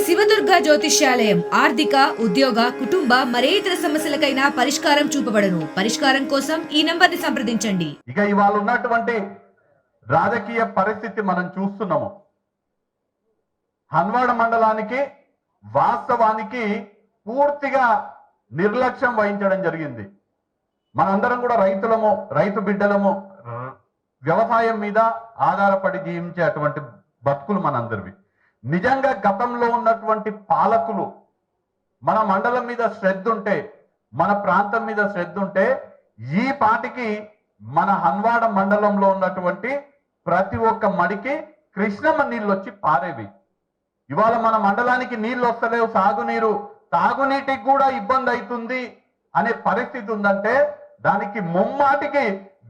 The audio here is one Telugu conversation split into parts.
శివదుర్గ జ్యోతిష్యాలయం ఆర్థిక ఉద్యోగ కుటుంబ మరే ఇతర సమస్యలకైనా పరిష్కారం చూపబడను. పరిష్కారం కోసం ఈ నంబర్ ని సంప్రదించండి. ఇక ఇవాళ ఉన్నటువంటి రాజకీయ పరిస్థితి మనం చూస్తున్నాము. హన్వాడ మండలానికి వాస్తవానికి పూర్తిగా నిర్లక్ష్యం వహించడం జరిగింది. మనందరం కూడా రైతులము, రైతు బిడ్డలము, వ్యవసాయం మీద ఆధారపడి జీవించే అటువంటి బతుకులు మనందరివి. నిజంగా గతంలో ఉన్నటువంటి పాలకులు మన మండలం మీద శ్రద్ధ ఉంటే, మన ప్రాంతం మీద శ్రద్ధ ఉంటే ఈ పాటికి మన హన్వాడ మండలంలో ఉన్నటువంటి ప్రతి ఒక్క మడికి కృష్ణమ్మ నీళ్ళు వచ్చి పారేవి. ఇవాళ మన మండలానికి నీళ్ళు వస్తలేవు, సాగునీరు, తాగునీటికి కూడా ఇబ్బంది అవుతుంది అనే పరిస్థితి ఉందంటే దానికి ముమ్మాటికి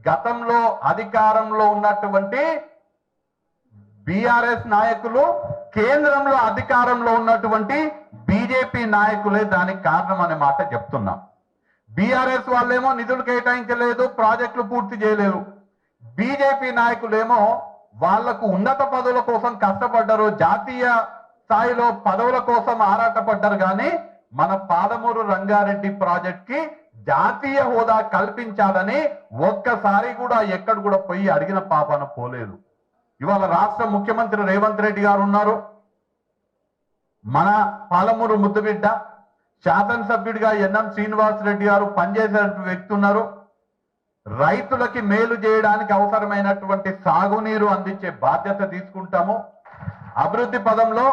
గతంలో అధికారంలో ఉన్నటువంటి బీఆర్ఎస్ నాయకులు, కేంద్రంలో అధికారంలో ఉన్నటువంటి బీజేపీ నాయకులే దానికి కారణం అనే మాట చెప్తున్నాం. బీఆర్ఎస్ వాళ్ళేమో నిధులు కేటాయించలేదు, ప్రాజెక్టులు పూర్తి చేయలేదు. బీజేపీ నాయకులేమో వాళ్లకు ఉన్నత పదవుల కోసం కష్టపడ్డారు, జాతీయ స్థాయిలో పదవుల కోసం ఆరాటపడ్డారు. కానీ మన పాదమూరు రంగారెడ్డి ప్రాజెక్ట్ కి జాతీయ హోదా కల్పించాలని ఒక్కసారి కూడా ఎక్కడ కూడా పోయి అడిగిన పాపాన పోలేదు. ఇవాళ రాష్ట్ర ముఖ్యమంత్రి రేవంత్ రెడ్డి గారు ఉన్నారు, మన పాలమూరు ముద్దుబిడ్డ శాసనసభ్యుడిగా ఎన్ఎం శ్రీనివాస్ రెడ్డి గారు పనిచేసే వ్యక్తి ఉన్నారు. రైతులకి మేలు చేయడానికి అవసరమైనటువంటి సాగునీరు అందించే బాధ్యత తీసుకుంటాము. అభివృద్ధి పదంలో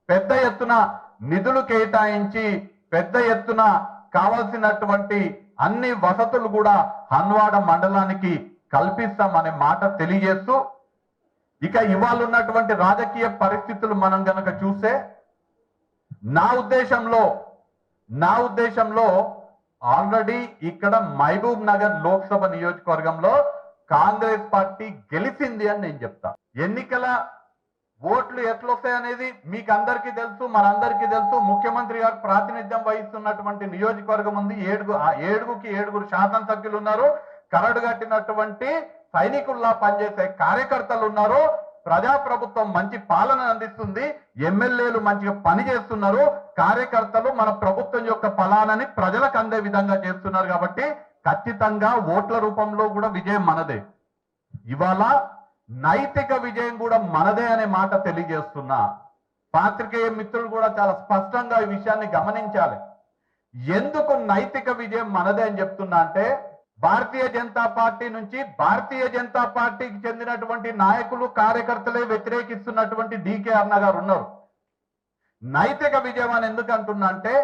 పెద్ద ఎత్తున నిధులు కేటాయించి పెద్ద ఎత్తున కావాల్సినటువంటి అన్ని వసతులు కూడా హన్వాడ మండలానికి కల్పిస్తామనే మాట తెలియజేస్తూ, ఇక ఇవాళ ఉన్నటువంటి రాజకీయ పరిస్థితులు మనం గనక చూస్తే నా ఉద్దేశంలో ఆల్రెడీ ఇక్కడ మహబూబ్ నగర్ లోక్సభ నియోజకవర్గంలో కాంగ్రెస్ పార్టీ గెలిచింది అని నేను చెప్తా. ఎన్నికల ఓట్లు ఎట్లొస్తాయనేది మీకు అందరికీ తెలుసు, మనందరికీ తెలుసు. ముఖ్యమంత్రి గారు ప్రాతినిధ్యం వహిస్తున్నటువంటి నియోజకవర్గం ఉంది. ఏడుగుకి ఏడుగురు శాసనసభ్యులు ఉన్నారు, కరడు కట్టినటువంటి సైనికుల్లా పనిచేసే కార్యకర్తలు ఉన్నారు. ప్రజాప్రభుత్వం మంచి పాలన అందిస్తుంది, ఎమ్మెల్యేలు మంచిగా పని చేస్తున్నారు, కార్యకర్తలు మన ప్రభుత్వం యొక్క ఫలానని ప్రజలకు అందే విధంగా చేస్తున్నారు. కాబట్టి ఖచ్చితంగా ఓట్ల రూపంలో కూడా విజయం మనదే. ఇవాళ నైతిక విజయం కూడా మనదే అనే మాట తెలియజేస్తున్నా. పాత్రికేయ మిత్రులు కూడా చాలా స్పష్టంగా ఈ విషయాన్ని గమనించాలి. ఎందుకు నైతిక విజయం మనదే అని చెప్తున్నా అంటే, భారతీయ జనతా పార్టీ నుంచి భారతీయ జనతా పార్టీకి చెందినటువంటి నాయకులు, కార్యకర్తలే వ్యతిరేకిస్తున్నటువంటి డికే అర్ణ గారు ఉన్నారు. నైతిక విజయం అని ఎందుకు అంటున్నా అంటే,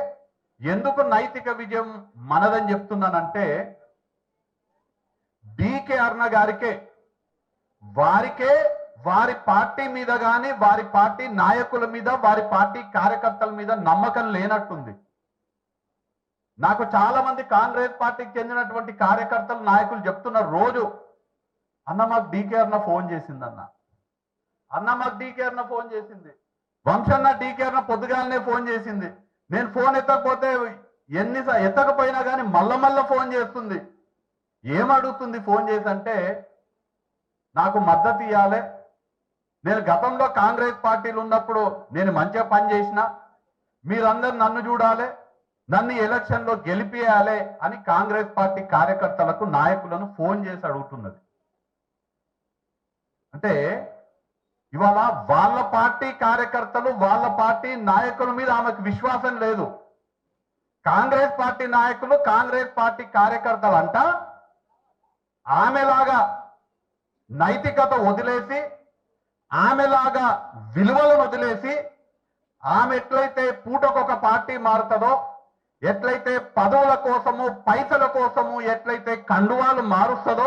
ఎందుకు నైతిక విజయం మనదని చెప్తున్నానంటే, డికే అర్ణ వారికే వారి పార్టీ మీద కానీ, వారి పార్టీ నాయకుల మీద, వారి పార్టీ కార్యకర్తల మీద నమ్మకం లేనట్టుంది. నాకు చాలా మంది కాంగ్రెస్ పార్టీకి చెందినటువంటి కార్యకర్తలు, నాయకులు చెప్తున్నారు రోజు, అన్న మాకు డీకే అన్న ఫోన్ చేసిందన్న, అన్న మాకు డీకే అన్న ఫోన్ చేసింది, వంశన్న డీకే అన్న పొద్దుగాలనే ఫోన్ చేసింది. నేను ఫోన్ ఎత్తకపోతే ఎత్తకపోయినా కానీ మళ్ళా ఫోన్ చేస్తుంది. ఏమడుగుతుంది ఫోన్ చేసి అంటే, నాకు మద్దతు ఇవ్వాలి, నేను గతంలో కాంగ్రెస్ పార్టీలు ఉన్నప్పుడు నేను మంచిగా పని చేసిన, మీరందరూ నన్ను చూడాలి, నన్ను ఎలక్షన్ లో గెలిపియాలి అని కాంగ్రెస్ పార్టీ కార్యకర్తలకు, నాయకులను ఫోన్ చేసి అడుగుతున్నది. అంటే ఇవాళ వాళ్ళ పార్టీ కార్యకర్తలు, వాళ్ళ పార్టీ నాయకుల మీద ఆమెకు విశ్వాసం లేదు. కాంగ్రెస్ పార్టీ నాయకులు, కాంగ్రెస్ పార్టీ కార్యకర్తలు అంట ఆమెలాగా నైతికత వదిలేసి, ఆమెలాగా విలువలను వదిలేసి, ఆమె ఎట్లయితే పూటకొక పార్టీ మారుతుందో, ఎట్లయితే పదవుల కోసము, పైసల కోసము ఎట్లయితే కండువాలు మారుస్తుందో,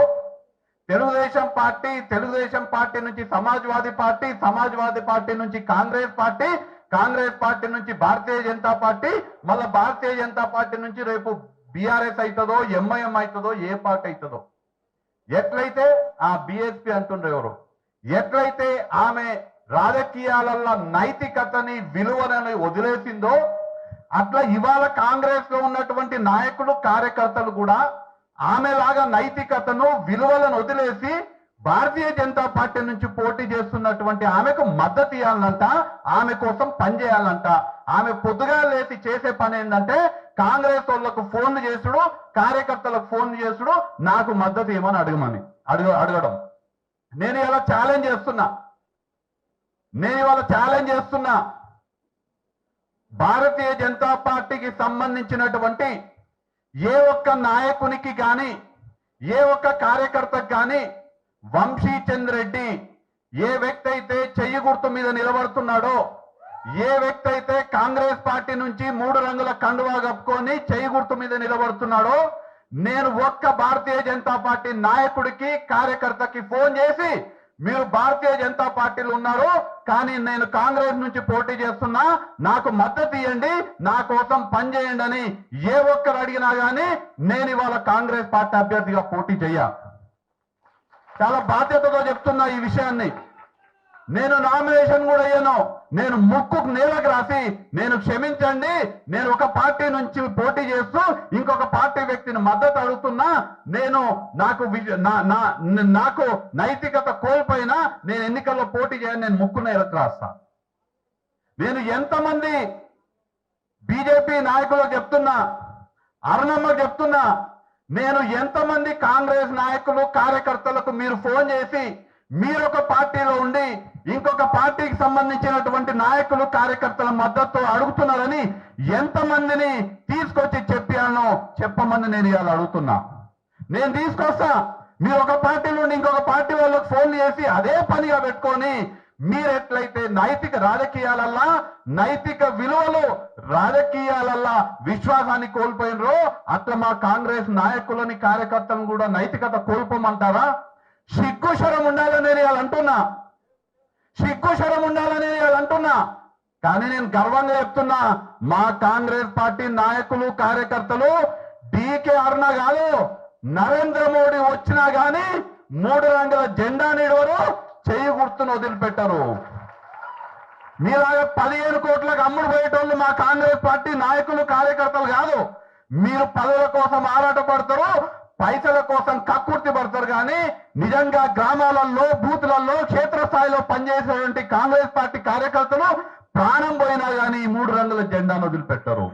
తెలుగుదేశం పార్టీ నుంచి సమాజ్వాదీ పార్టీ, సమాజ్వాదీ పార్టీ నుంచి కాంగ్రెస్ పార్టీ, కాంగ్రెస్ పార్టీ నుంచి భారతీయ జనతా పార్టీ, మళ్ళా భారతీయ జనతా పార్టీ నుంచి రేపు బీఆర్ఎస్ అవుతుందో, ఎంఐఎం అవుతుందో, ఏ పార్టీ అవుతుందో, ఎట్లయితే ఆ బిఎస్పీ అంటుండ్రు ఎవరు, ఎట్లయితే ఆమె రాజకీయాలలో నైతికతని, విలువలని వదిలేసిందో, అట్లా ఇవాళ కాంగ్రెస్ లో ఉన్నటువంటి నాయకులు, కార్యకర్తలు కూడా ఆమెలాగా నైతికతను, విలువలను వదిలేసి భారతీయ జనతా పార్టీ నుంచి పోటీ చేస్తున్నటువంటి ఆమెకు మద్దతు ఇవ్వాలంట, ఆమె కోసం పనిచేయాలంట. ఆమె పొద్దుగా లేచి చేసే పని ఏంటంటే కాంగ్రెస్ వాళ్ళకు ఫోన్లు చేసుడు, కార్యకర్తలకు ఫోన్లు చేసుడు, నాకు మద్దతు ఇవ్వమని అడగడం. నేను ఇలా ఛాలెంజ్ చేస్తున్నా. భారతీయ జనతా పార్టీకి సంబంధించినటువంటి ఏ ఒక్క నాయకునికి కానీ, ఏ ఒక్క కార్యకర్తకు కానీ వంశీచంద్ర రెడ్డి ఏ వ్యక్తి అయితే చెయ్యి గుర్తు మీద నిలబడుతున్నాడో, ఏ వ్యక్తి అయితే కాంగ్రెస్ పార్టీ నుంచి 3 రంగుల కండువా కప్పుకొని చెయ్యి గుర్తు మీద నిలబడుతున్నాడో, నేను ఒక్క భారతీయ జనతా పార్టీ నాయకుడికి కార్యకర్తకి ఫోన్ చేసి మీరు భారతీయ జనతా పార్టీలో ఉన్నారు కానీ నేను కాంగ్రెస్ నుంచి పోటీ చేస్తున్నా, నాకు మద్దతు ఇవ్వండి, నా కోసం పనిచేయండి అని ఏ ఒక్కరు అడిగినా గానీ నేను ఇవాళ కాంగ్రెస్ పార్టీ అభ్యర్థిగా పోటీ చెయ్య. చాలా బాధ్యతతో చెప్తున్నా ఈ విషయాన్ని. నేను నామినేషన్ కూడా అయ్యాను. నేను ముక్కుకు నేలకు రాసి నేను క్షమించండి, నేను ఒక పార్టీ నుంచి పోటీ చేస్తూ ఇంకొక పార్టీ వ్యక్తిని మద్దతు అడుగుతున్నా, నేను నాకు నైతికత కోల్పోయినా నేను ఎన్నికల్లో పోటీ చేయని నేను ముక్కు నేలకు రాస్తా. నేను ఎంతమంది బీజేపీ నాయకులకు చెప్తున్నా, అరుణమ్మకు చెప్తున్నా, నేను ఎంతమంది కాంగ్రెస్ నాయకులు కార్యకర్తలకు మీరు ఫోన్ చేసి మీరు ఒక పార్టీలో ఉండి ఇంకొక పార్టీకి సంబంధించినటువంటి నాయకులు కార్యకర్తల మద్దతు అడుగుతున్నారని ఎంతమందిని తీసుకొచ్చి చెప్పమని నేను ఇవాళ అడుగుతున్నా. నేను తీసుకొస్తా. మీరు ఒక పార్టీలో ఉండి ఇంకొక పార్టీ వాళ్ళకి ఫోన్ చేసి అదే పనిగా పెట్టుకొని మీరు ఎట్లయితే నైతిక విలువలు రాజకీయాలల్లా విశ్వాసాన్ని కోల్పోయినరో అట్లా మా కాంగ్రెస్ నాయకులని కార్యకర్తలను కూడా నైతికత కోల్పోమంటారా? సిగ్గుశరం ఉండాలని నేను ఇవాళ అంటున్నా. కానీ నేను గర్వంగా చెప్తున్నా, మా కాంగ్రెస్ పార్టీ నాయకులు కార్యకర్తలు డీకే అరుణ కాదు, నరేంద్ర మోడీ వచ్చినా గాని 3 రంగుల జెండా నిడవరు, చెయ్యి గుర్తును వదిలిపెట్టరు. మీలాగా 15 కోట్లకు అమ్ముడు పోయేటోళ్ళు మా కాంగ్రెస్ పార్టీ నాయకులు కార్యకర్తలు కాదు. మీరు పదవుల కోసం ఆరాటపడతారు, పైసల కోసం కక్కుర్తి పడతారు. కానీ నిజంగా గ్రామాలలో, బూతులలో, క్షేత్రస్థాయిలో పనిచేసేటువంటి కాంగ్రెస్ పార్టీ కార్యకర్తలు ప్రాణం పోయినా కానీ 3 రంగుల జెండాను వదిలిపెట్టరు.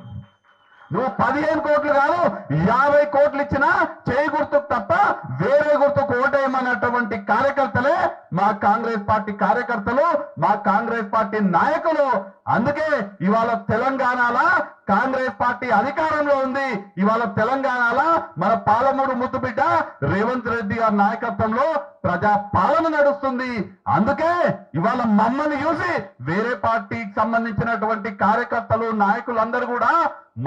నువ్వు 15 కోట్లు కాదు 50 కోట్లు ఇచ్చినా చేయి గుర్తుకు తప్ప వేరే గుర్తుకు ఓటేయమన్నటువంటి కార్యకర్తలే మా కాంగ్రెస్ పార్టీ కార్యకర్తలు, మా కాంగ్రెస్ పార్టీ నాయకులు. అందుకే ఇవాళ తెలంగాణలో కాంగ్రెస్ పార్టీ అధికారంలో ఉంది. ఇవాళ తెలంగాణలో మన పాలమూరు ముద్దుబిడ్డ రేవంత్ రెడ్డి గారి నాయకత్వంలో ప్రజా పాలన నడుస్తుంది. అందుకే ఇవాళ మమ్మల్ని చూసి వేరే పార్టీకి సంబంధించినటువంటి కార్యకర్తలు, నాయకులు అందరూ కూడా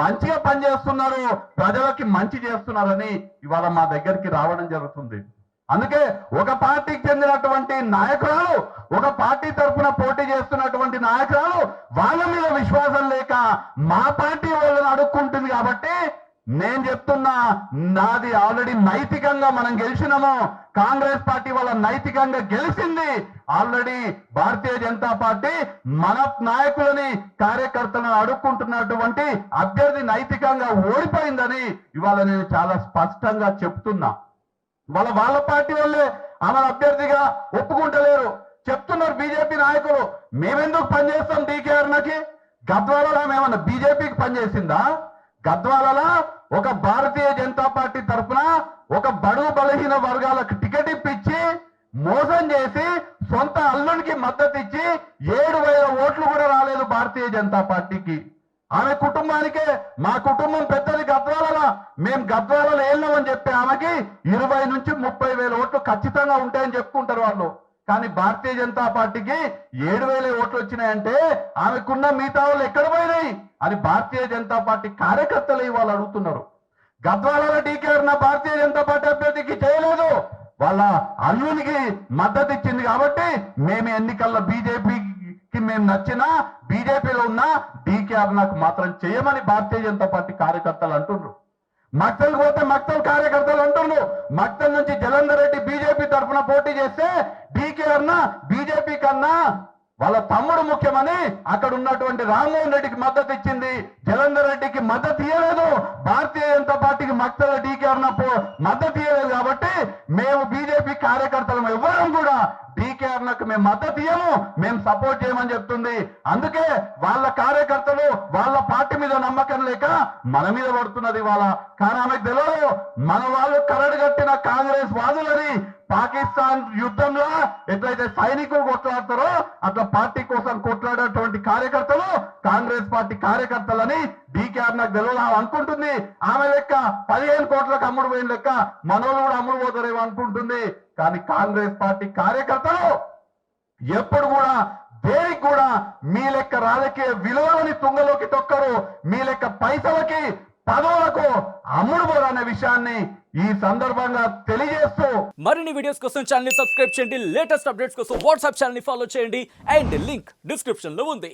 మంచిగా పనిచేస్తున్నారు, ప్రజలకి మంచి చేస్తున్నారని ఇవాళ మా దగ్గరికి రావడం జరుగుతుంది. అందుకే ఒక పార్టీకి చెందినటువంటి నాయకురాలు, ఒక పార్టీ తరఫున పోటీ చేస్తున్నటువంటి నాయకురాలు వాళ్ళ మీద విశ్వాసం లేక మా పార్టీ వాళ్ళని అడుక్కుంటుంది. కాబట్టి నేను చెప్తున్నా, నాది ఆల్రెడీ నైతికంగా మనం గెలిచినాము. కాంగ్రెస్ పార్టీ వాళ్ళ నైతికంగా గెలిచింది. ఆల్రెడీ భారతీయ జనతా పార్టీ మన నాయకులని, కార్యకర్తలను అడుక్కుంటున్నటువంటి అభ్యర్థి నైతికంగా ఓడిపోయిందని ఇవాళ నేను చాలా స్పష్టంగా చెప్తున్నా. వాళ్ళ పార్టీ వాళ్ళే ఆమె అభ్యర్థిగా ఒప్పుకుంటలేరు. చెప్తున్నారు బీజేపీ నాయకులు, మేమెందుకు పనిచేస్తాం డీకే అరుణకి? గద్వాలలో ఏమన్నా బీజేపీకి పనిచేసిందా? గద్వాలలో ఒక భారతీయ జనతా పార్టీ తరఫున ఒక బడుగు బలహీన వర్గాలకు టికెట్ ఇప్పించి మోసం చేసి సొంత అల్లునికి మద్దతు ఇచ్చి 7,000 ఓట్లు కూడా రాలేదు భారతీయ జనతా పార్టీకి. ఆమె కుటుంబానికే, మా కుటుంబం పెద్దది గద్వాలలో, మేము గద్వాలలో వెళ్ళామని చెప్పి ఆమెకి 20 నుంచి 30,000 ఓట్లు ఖచ్చితంగా ఉంటాయని చెప్పుకుంటారు వాళ్ళు. కానీ భారతీయ జనతా పార్టీకి 7,000 ఓట్లు వచ్చినాయంటే ఆమెకున్న మిగతా వాళ్ళు ఎక్కడ పోయినాయి అని భారతీయ జనతా పార్టీ కార్యకర్తలు ఇవాళ అడుగుతున్నారు. గద్వాలలో డీకే అరుణ భారతీయ జనతా పార్టీ అభ్యర్థికి చేయలేదు, వాళ్ళ అల్లునికి మద్దతు ఇచ్చింది. కాబట్టి మేము ఎన్నికల్లో బీజేపీకి మేము నచ్చినా, బీజేపీలో ఉన్నా డీకే అరుణకు మాత్రం చేయమని భారతీయ జనతా పార్టీ కార్యకర్తలు అంటున్నారు. మక్తల్ పోతే మక్తల్ కార్యకర్తలు అంటున్నారు, మక్తల్ నుంచి జలంధర్ రెడ్డి బీజేపీ తరఫున పోటీ చేస్తే డీకే అరుణ బీజేపీ కన్నా వాళ్ళ తమ్ముడు ముఖ్యమని అక్కడ ఉన్నటువంటి రామ్మోహన్ రెడ్డికి మద్దతు ఇచ్చింది, జలంధర్ రెడ్డికి మద్దతు ఇవ్వలేదు. భారతీయ జనతా పార్టీకి మక్తల డీకే అరుణ మద్దతు ఇవ్వలేదు. కాబట్టి మేము బీజేపీ కార్యకర్తలు ఎవ్వరం కూడా డీకే అన్నకు మేము మద్దతు ఇయ్యము, మేము సపోర్ట్ చేయమని చెప్తుంది. అందుకే వాళ్ళ కార్యకర్తలు వాళ్ళ పార్టీ మీద నమ్మకం లేక మన మీద పడుతున్నది ఇవాళ. కానీ ఆమెకు తెలియదు, మన వాళ్ళు కరడు కట్టిన కాంగ్రెస్ వాదులని పాకిస్తాన్ యుద్ధంలో ఎట్లయితే సైనికులు కొట్లాడతారో అట్లా పార్టీ కోసం కొట్లాడేటువంటి కార్యకర్తలు కాంగ్రెస్ పార్టీ కార్యకర్తలని డీకే నాకు తెలియదు ఆమె అనుకుంటుంది. ఆమె లెక్క 15 కోట్లకు అమ్ముడు పోయిన లెక్క మనోళ్ళు కూడా అమ్ముడు పోతారేమో అనుకుంటుంది. కానీ కాంగ్రెస్ పార్టీ కార్యకర్తలు ఎప్పుడు కూడా దేనికి కూడా మీ లెక్క రాజకీయ విలువలని తుంగలోకి తొక్కరు, మీ లెక్క పైసలకి పదవులకు అమ్ముడు పోరు అనే విషయాన్ని ఈ సందర్భంగా తెలియజేస్తూ మరిన్ని వీడియోస్ కోసం ఛానల్ ని సబ్స్క్రైబ్ చేయండి, లేటెస్ట్ అప్డేట్స్ కోసం వాట్సాప్ ఛానల్ ని ఫాలో చేయండి అండ్ లింక్ డిస్క్రిప్షన్ లో ఉంది.